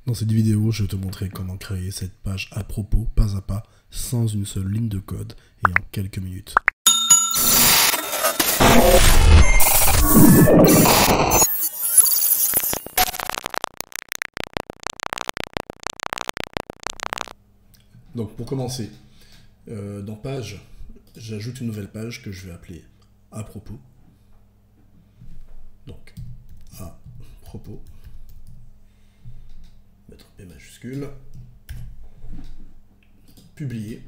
Dans cette vidéo, je vais te montrer comment créer cette page à propos, pas à pas, sans une seule ligne de code et en quelques minutes. Donc pour commencer, dans page, j'ajoute une nouvelle page que je vais appeler à propos. Donc à propos, mettre P majuscule, publier,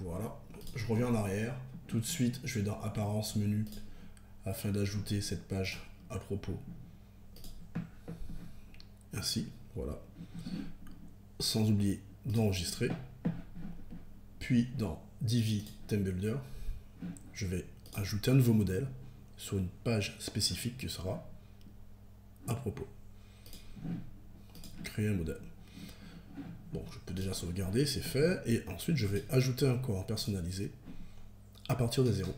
voilà, je reviens en arrière, tout de suite je vais dans apparence menu afin d'ajouter cette page à propos, ainsi, voilà, sans oublier d'enregistrer, puis dans Divi Theme Builder, je vais ajouter un nouveau modèle sur une page spécifique qui sera à propos. Créer un modèle. Bon, je peux déjà sauvegarder, c'est fait, et ensuite je vais ajouter un courant personnalisé à partir de 0.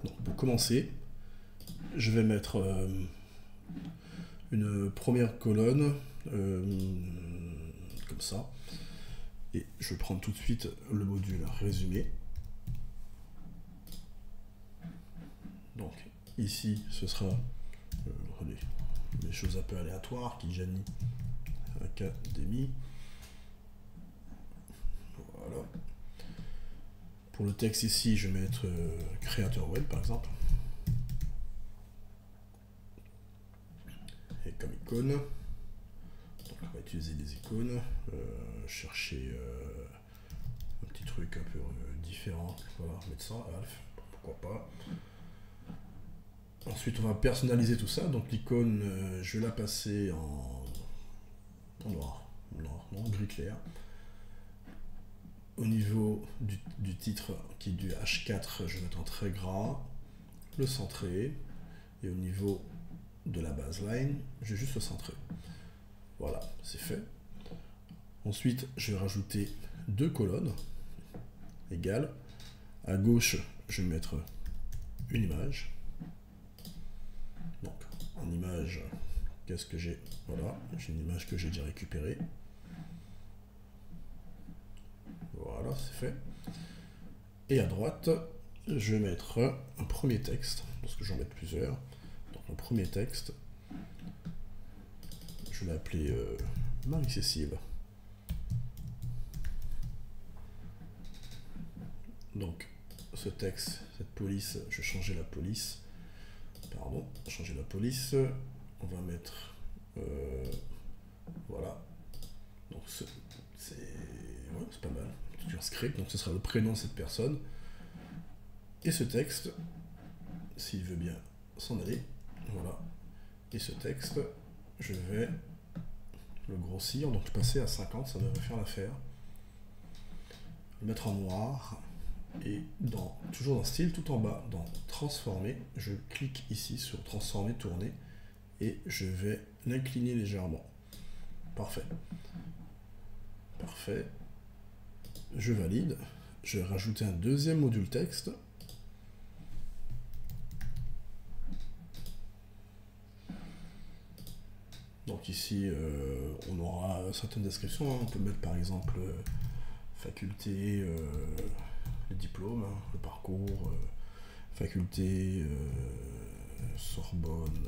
Donc, pour commencer, je vais mettre une première colonne comme ça, et je vais prendre tout de suite le module résumé. Donc ici ce sera des choses un peu aléatoires, Kijani Academy. Voilà. Pour le texte ici, je vais mettre créateur web par exemple. Et comme icône, donc on va utiliser des icônes, chercher un petit truc un peu différent, voilà, mettre ça, Alf, pourquoi pas. Ensuite on va personnaliser tout ça, donc l'icône, je vais la passer en noir, gris clair. Au niveau du titre qui est du H4, je vais mettre en très gras, le centrer, et au niveau de la baseline, je vais juste le centrer. Voilà, c'est fait. Ensuite, je vais rajouter deux colonnes égales. À gauche, je vais mettre une image. Donc, en image, qu'est-ce que j'ai? Voilà, j'ai une image que j'ai déjà récupérée. Voilà, c'est fait. Et à droite, je vais mettre un premier texte, parce que j'en mets plusieurs. Donc, mon premier texte, je vais l'appeler Marie-Cécile. Donc, ce texte, cette police, je vais changer la police. Pardon, changer la police. On va mettre... voilà. Donc, c'est pas mal. C'est un script, donc ce sera le prénom de cette personne. Et ce texte, s'il veut bien s'en aller, voilà. Et ce texte, je vais le grossir, donc passer à 50, ça devrait faire l'affaire. Le mettre en noir. Et toujours dans style, tout en bas, dans transformer, je clique ici sur transformer, tourner, et je vais l'incliner légèrement. Parfait. Parfait. Je valide. Je vais rajouter un deuxième module texte. Donc ici, on aura certaines descriptions. On peut mettre par exemple faculté, le diplôme, le parcours, faculté Sorbonne,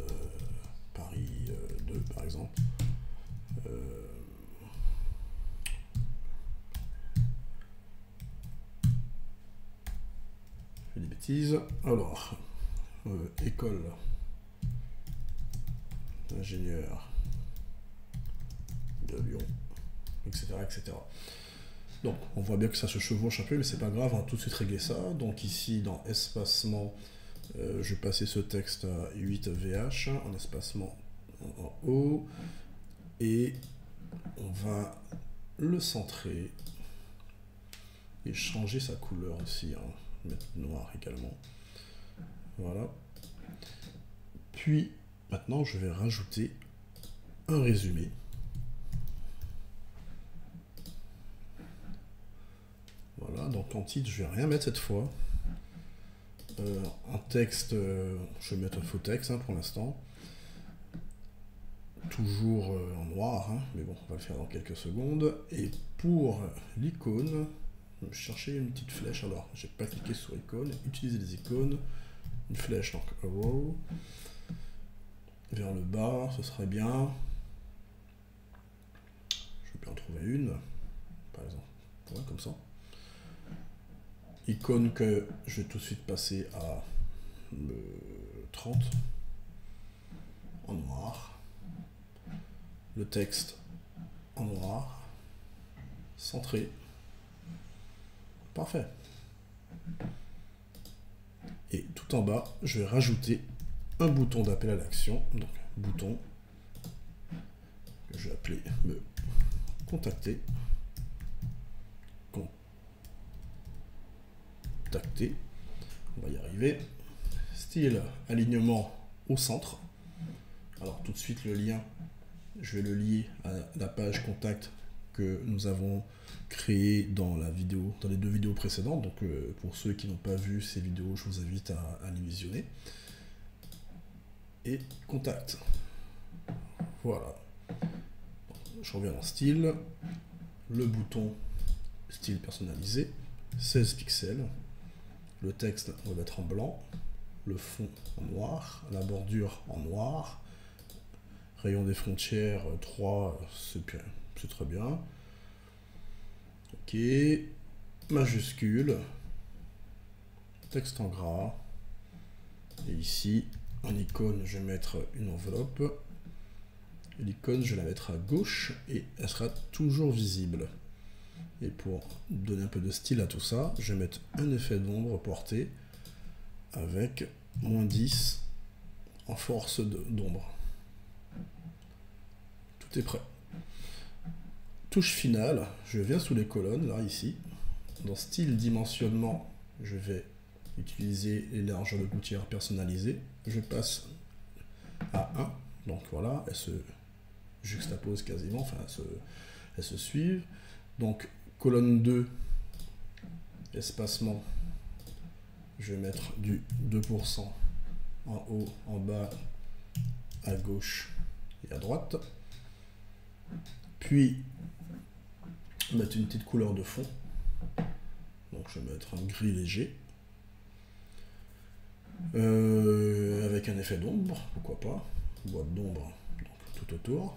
Paris 2 par exemple. Je fais des bêtises. Alors, école d'ingénieur de Lyon, etc., etc. Donc, on voit bien que ça se chevauche un peu, mais c'est pas grave, on va tout de suite régler ça. Donc ici, dans espacement, je vais passer ce texte à 8 VH, en espacement en haut, et on va le centrer, et changer sa couleur aussi, mettre noir également. Voilà. Puis, maintenant, je vais rajouter un résumé. Voilà, donc en titre, je vais rien mettre cette fois. un texte, je vais mettre un faux texte hein, pour l'instant. Toujours en noir, hein, mais bon, on va le faire dans quelques secondes. Et pour l'icône, je vais chercher une petite flèche. Alors, j'ai pas cliqué sur icône. Utiliser les icônes. Une flèche, donc arrow. Vers le bas, ce serait bien. Je vais bien en trouver une, par exemple. Ouais, comme ça. Icône que je vais tout de suite passer à 30 en noir. Le texte en noir, centré. Parfait. Et tout en bas, je vais rajouter un bouton d'appel à l'action. Donc, bouton que je vais appeler me contacter. Contacter. On va y arriver. Style, alignement au centre. Alors, tout de suite, le lien, je vais le lier à la page contact que nous avons créé dans la vidéo, dans les deux vidéos précédentes. Donc pour ceux qui n'ont pas vu ces vidéos, je vous invite à les visionner. Et contact. Voilà. Je reviens dans style. Le bouton style personnalisé. 16 pixels. Le texte, on va mettre en blanc. Le fond en noir. La bordure en noir. Rayon des frontières 3, c'est très bien. Ok, majuscule, texte en gras, et ici, en icône, je vais mettre une enveloppe, l'icône, je vais la mettre à gauche, et elle sera toujours visible. Et pour donner un peu de style à tout ça, je vais mettre un effet d'ombre porté, avec -10 en force d'ombre. Tout est prêt. Touche finale, je viens sous les colonnes, là, ici. Dans style dimensionnement, je vais utiliser les largeurs de gouttière personnalisées. Je passe à 1, donc voilà, elles se juxtaposent quasiment, enfin elles se suivent. Donc colonne 2, espacement, je vais mettre du 2% en haut, en bas, à gauche et à droite. Puis mettre une petite couleur de fond. Donc je vais mettre un gris léger. Avec un effet d'ombre, pourquoi pas. Boîte d'ombre tout autour.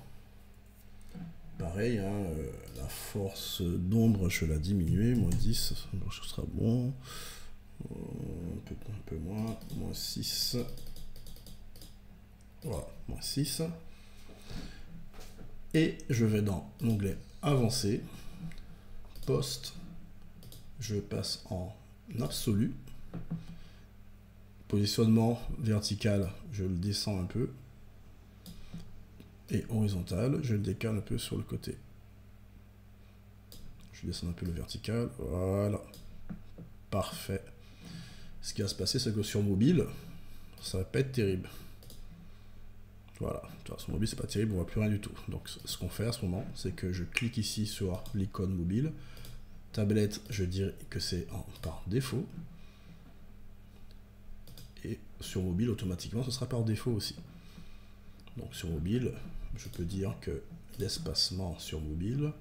Pareil, hein, la force d'ombre, je vais la diminuer. -10, ce sera bon. Un peu moins. -6. Voilà, -6. Et je vais dans l'onglet Avancé. Poste. Je passe en absolu. Positionnement vertical, je le descends un peu. Et horizontal, je le décale un peu sur le côté. Je descends un peu le vertical, voilà. Parfait. Ce qui va se passer, c'est que sur mobile, ça va pas être terrible. Voilà, sur mobile, c'est pas terrible, on voit plus rien du tout. Donc ce qu'on fait à ce moment, c'est que je clique ici sur l'icône mobile. Tablette, je dirais que c'est par défaut. Et sur mobile, automatiquement, ce sera par défaut aussi. Donc sur mobile, je peux dire que l'espacement sur mobile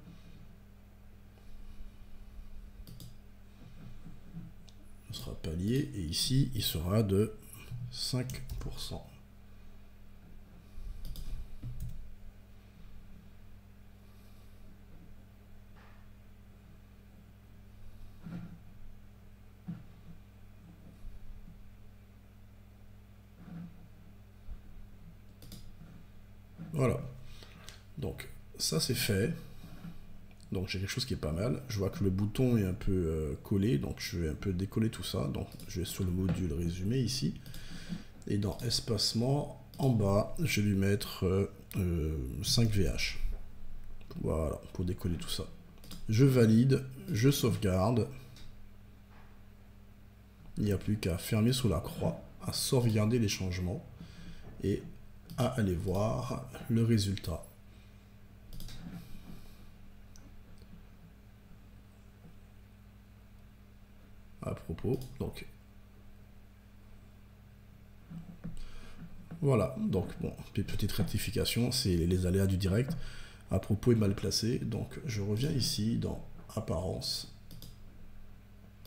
sera palier, et ici, il sera de 5%. Voilà. Donc, ça c'est fait. Donc j'ai quelque chose qui est pas mal. Je vois que le bouton est un peu collé, donc je vais un peu décoller tout ça. Donc je vais sur le module résumé ici. Et dans espacement, en bas, je vais lui mettre 5 VH. Voilà, pour décoller tout ça. Je valide, je sauvegarde. Il n'y a plus qu'à fermer sous la croix, à sauvegarder les changements et à aller voir le résultat. À propos, donc Voilà, donc bon, petite rectification, c'est les aléas du direct. À propos est mal placé, donc je reviens ici dans Apparence,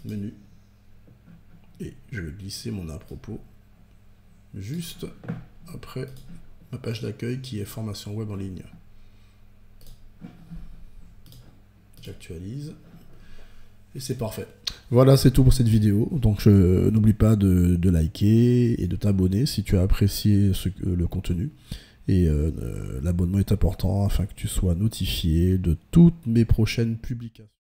Menu, et je vais glisser mon à propos juste après ma page d'accueil qui est formation web en ligne. J'actualise. Et c'est parfait. Voilà, c'est tout pour cette vidéo. Donc n'oublie pas de liker et de t'abonner si tu as apprécié le contenu. Et l'abonnement est important afin que tu sois notifié de toutes mes prochaines publications.